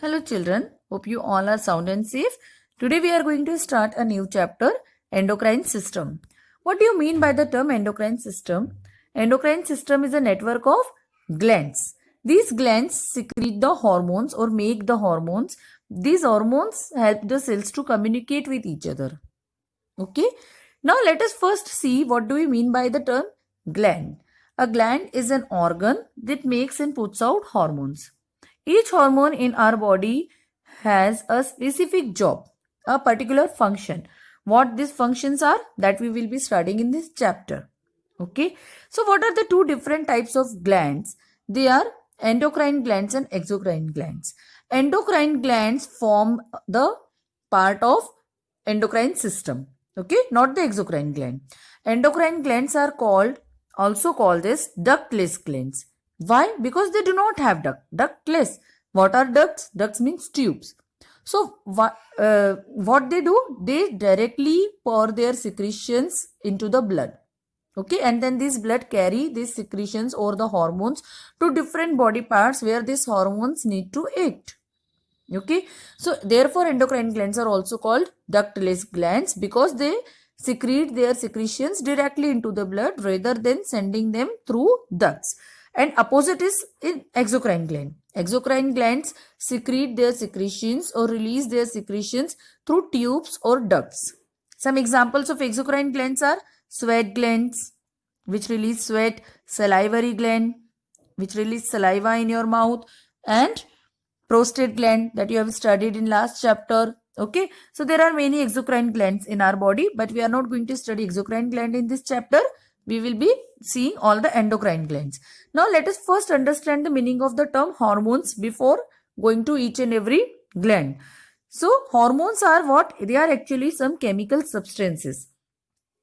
Hello children, hope you all are sound and safe. Today we are going to start a new chapter, endocrine system. What do you mean by the term endocrine system? Endocrine system is a network of glands. These glands secrete the hormones or make the hormones. These hormones help the cells to communicate with each other. Okay. Now let us first see what do we mean by the term gland. A gland is an organ that makes and puts out hormones. Each hormone in our body has a specific job, a particular function. What these functions are, that we will be studying in this chapter. Okay. So what are the two different types of glands? They are endocrine glands and exocrine glands. Endocrine glands form the part of endocrine system. Okay, not the exocrine gland. Endocrine glands are also called as ductless glands. Why? Because they do not have ductless. What are ducts? Ducts means tubes. So what they do? They directly pour their secretions into the blood. Okay, and then this blood carry these secretions or the hormones to different body parts where these hormones need to act. Okay, so therefore endocrine glands are also called ductless glands because they secrete their secretions directly into the blood rather than sending them through ducts. And opposite is in exocrine gland. Exocrine glands secrete their secretions or release their secretions through tubes or ducts. Some examples of exocrine glands are sweat glands, which release sweat, salivary gland, which release saliva in your mouth, and prostate gland that you have studied in last chapter. Okay, so there are many exocrine glands in our body, but we are not going to study exocrine gland in this chapter. We will be seeing all the endocrine glands. Now let us first understand the meaning of the term hormones before going to each and every gland. So hormones are what? They are actually some chemical substances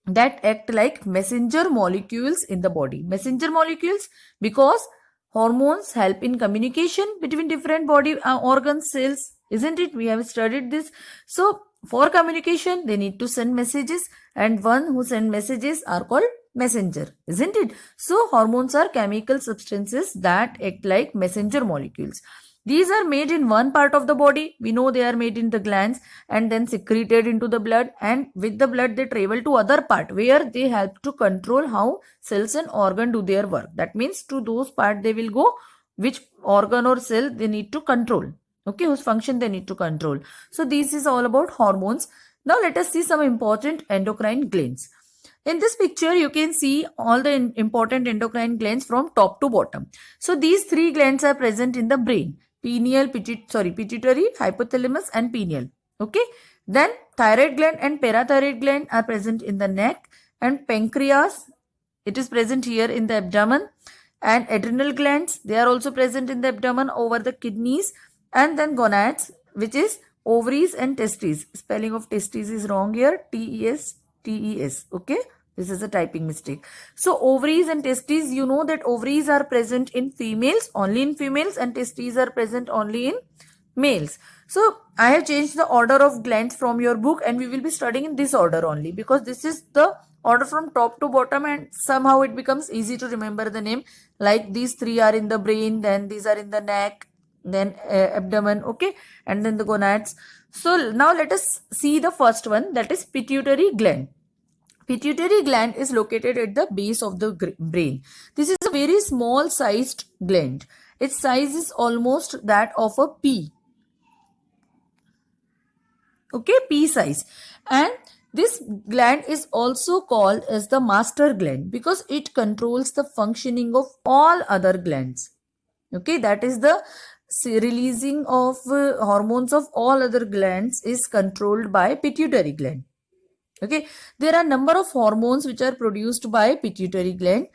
that act like messenger molecules in the body. Messenger molecules because hormones help in communication between different body organs, cells, isn't it? We have studied this. So for communication, they need to send messages, and one who send messages are called messenger, isn't it? So hormones are chemical substances that act like messenger molecules. These are made in one part of the body. We know they are made in the glands and then secreted into the blood, and with the blood they travel to other part where they help to control how cells and organ do their work. That means to those part they will go which organ or cell they need to control. Okay, whose function they need to control. So this is all about hormones. Now let us see some important endocrine glands. In this picture, you can see all the important endocrine glands from top to bottom. So these three glands are present in the brain. Pineal, pituitary, hypothalamus and pineal. Okay. Then thyroid gland and parathyroid gland are present in the neck, and pancreas, it is present here in the abdomen, and adrenal glands, they are also present in the abdomen over the kidneys, and then gonads, which is ovaries and testes. Spelling of testes is wrong here. T-E-S. Okay. This is a typing mistake. So ovaries and testes, you know that ovaries are present in females, only in females, and testes are present only in males. So I have changed the order of glands from your book, and we will be studying in this order only because this is the order from top to bottom, and somehow it becomes easy to remember the name. Like these three are in the brain, then these are in the neck, then abdomen, okay, and then the gonads. So now let us see the first one, that is pituitary gland. Pituitary gland is located at the base of the brain. This is a very small sized gland. Its size is almost that of a pea. Okay, pea size. And this gland is also called as the master gland because it controls the functioning of all other glands. Okay, that is the releasing of hormones of all other glands is controlled by pituitary gland. Okay, there are number of hormones which are produced by pituitary gland.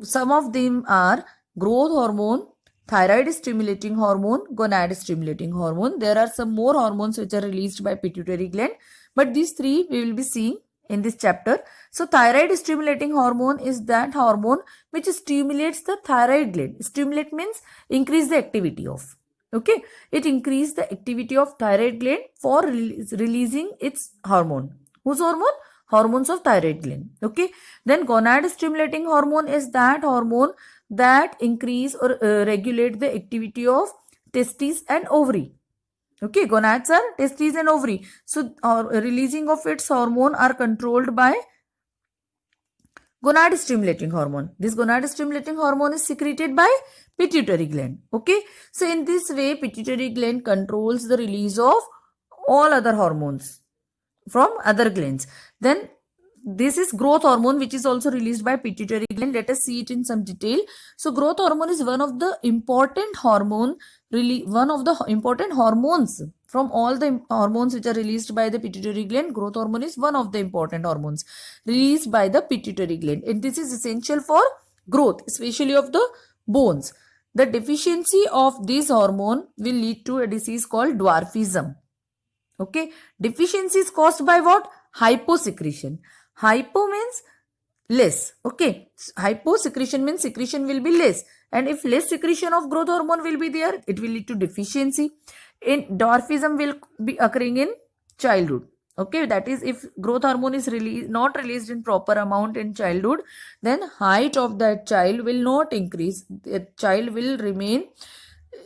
Some of them are growth hormone, thyroid stimulating hormone, gonad stimulating hormone. There are some more hormones which are released by pituitary gland, but these three we will be seeing in this chapter. So thyroid stimulating hormone is that hormone which stimulates the thyroid gland. Stimulate means increase the activity of. Okay, it increases the activity of thyroid gland for releasing its hormone. Whose hormone? Hormones of thyroid gland. Okay. Then gonad stimulating hormone is that hormone that increase or regulate the activity of testes and ovary. Okay, gonads are testes and ovary. So releasing of its hormone are controlled by gonad stimulating hormone. This gonad stimulating hormone is secreted by pituitary gland. Okay, so in this way pituitary gland controls the release of all other hormones from other glands. Then this is growth hormone, which is also released by pituitary gland. Let us see it in some detail. So growth hormone is one of the important hormones from all the hormones which are released by the pituitary gland. Growth hormone is one of the important hormones released by the pituitary gland, and this is essential for growth, especially of the bones. The deficiency of this hormone will lead to a disease called dwarfism. Okay, deficiency is caused by what? Hyposecretion. Hypo means less. Okay, hyposecretion means secretion will be less, and if less secretion of growth hormone will be there, it will lead to deficiency. In dwarfism will be occurring in childhood. Okay, that is, if growth hormone is not released in proper amount in childhood, then height of that child will not increase. The child will remain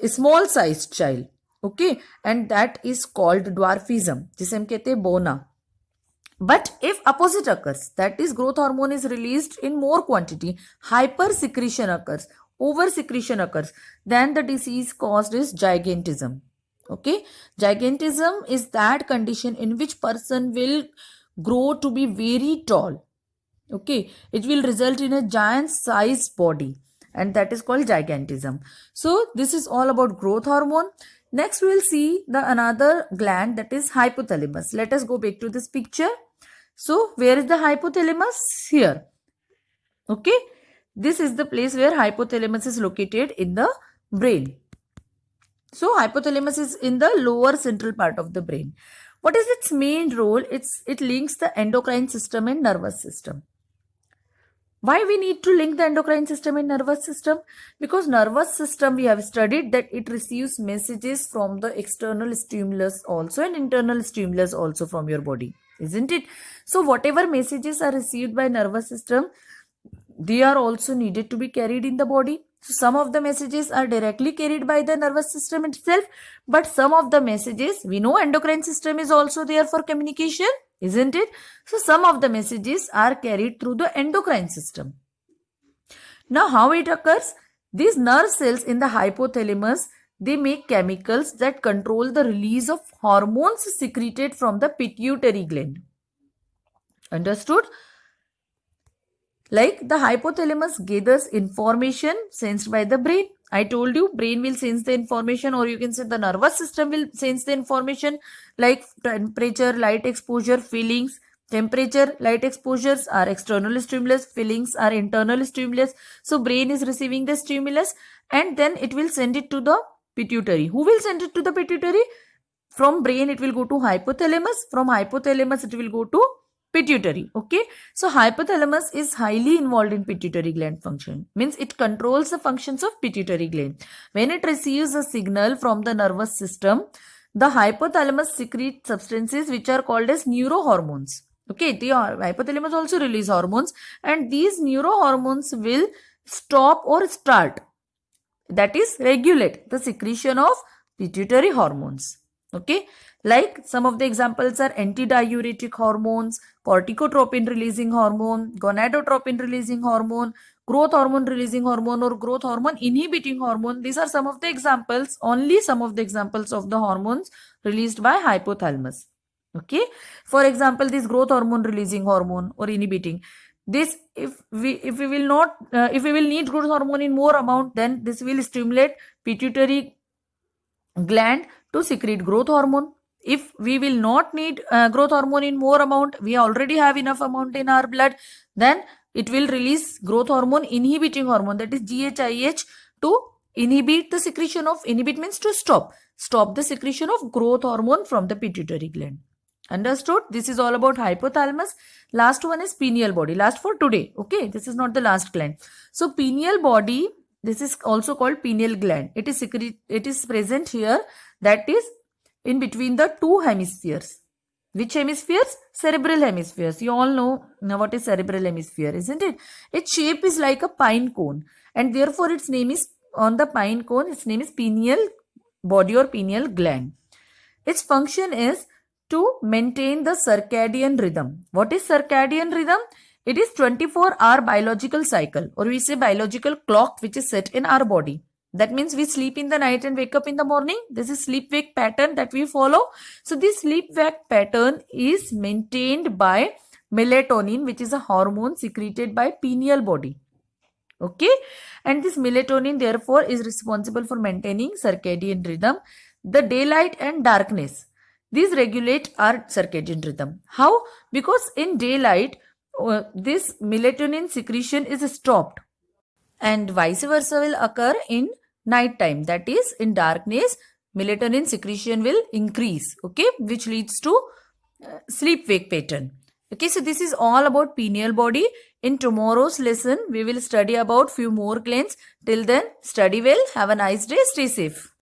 a small sized child. Okay, and that is called dwarfism, जिसे हम कहते हैं बोना. But if opposite occurs, that is growth hormone is released in more quantity, hypersecretion occurs, oversecretion occurs, then the disease caused is gigantism. Okay, gigantism is that condition in which person will grow to be very tall. Okay, it will result in a giant sized body, and that is called gigantism. So this is all about growth hormone. Next we will see the another gland, that is hypothalamus. Let us go back to this picture. So where is the hypothalamus? Here. Okay, this is the place where hypothalamus is located in the brain. So hypothalamus is in the lower central part of the brain. What is its main role? It links the endocrine system and nervous system. Why we need to link the endocrine system and nervous system? Because nervous system, we have studied that it receives messages from the external stimulus also and internal stimulus also from your body, isn't it? So whatever messages are received by nervous system, they are also needed to be carried in the body. So some of the messages are directly carried by the nervous system itself, but some of the messages, we know endocrine system is also there for communication, isn't it? So some of the messages are carried through the endocrine system. Now how it occurs? These nerve cells in the hypothalamus, they make chemicals that control the release of hormones secreted from the pituitary gland. Understood? Like the hypothalamus gathers information sensed by the brain. I told you brain will sense the information, or you can say the nervous system will sense the information like temperature, light exposure, feelings. Temperature, light exposures are external stimulus, feelings are internal stimulus. So brain is receiving the stimulus and then it will send it to the pituitary. Who will send it to the pituitary? From brain it will go to hypothalamus. From hypothalamus it will go to pituitary. Okay, so hypothalamus is highly involved in pituitary gland function, means it controls the functions of pituitary gland. When it receives a signal from the nervous system, the hypothalamus secretes substances which are called as neurohormones. Okay, the hypothalamus also release hormones, and these neurohormones will stop or start, that is regulate the secretion of pituitary hormones. Okay, like some of the examples are antidiuretic hormones, corticotropin releasing hormone, gonadotropin releasing hormone, growth hormone releasing hormone, or growth hormone inhibiting hormone. These are some of the examples, only some of the examples of the hormones released by hypothalamus. Okay, for example, this growth hormone releasing hormone or inhibiting, this if we will need growth hormone in more amount, then this will stimulate pituitary gland to secrete growth hormone. If we will not need growth hormone in more amount, we already have enough amount in our blood, then it will release growth hormone inhibiting hormone, that is GHIH, to inhibit the secretion of, inhibit means to stop the secretion of growth hormone from the pituitary gland. Understood? This is all about hypothalamus. Last one is pineal body. Last for today. Okay, this is not the last gland. So pineal body, this is also called pineal gland. It is present here, that is in between the two hemispheres. Which hemispheres? Cerebral hemispheres. You all know now what is cerebral hemisphere, isn't it? Its shape is like a pine cone, and therefore its name is, on the pine cone, its name is pineal body or pineal gland. Its function is to maintain the circadian rhythm. What is circadian rhythm? It is 24-hour biological cycle, or we say biological clock, which is set in our body. That means we sleep in the night and wake up in the morning. This is sleep-wake pattern that we follow. So this sleep-wake pattern is maintained by melatonin, which is a hormone secreted by pineal body. Okay, and this melatonin therefore is responsible for maintaining circadian rhythm. The daylight and darkness, these regulate our circadian rhythm. How? Because in daylight this melatonin secretion is stopped, and vice versa will occur in night time. That is, in darkness melatonin secretion will increase, okay, which leads to sleep wake pattern. Okay, so this is all about pineal body. In tomorrow's lesson we will study about few more glands. Till then, study well, have a nice day, stay safe.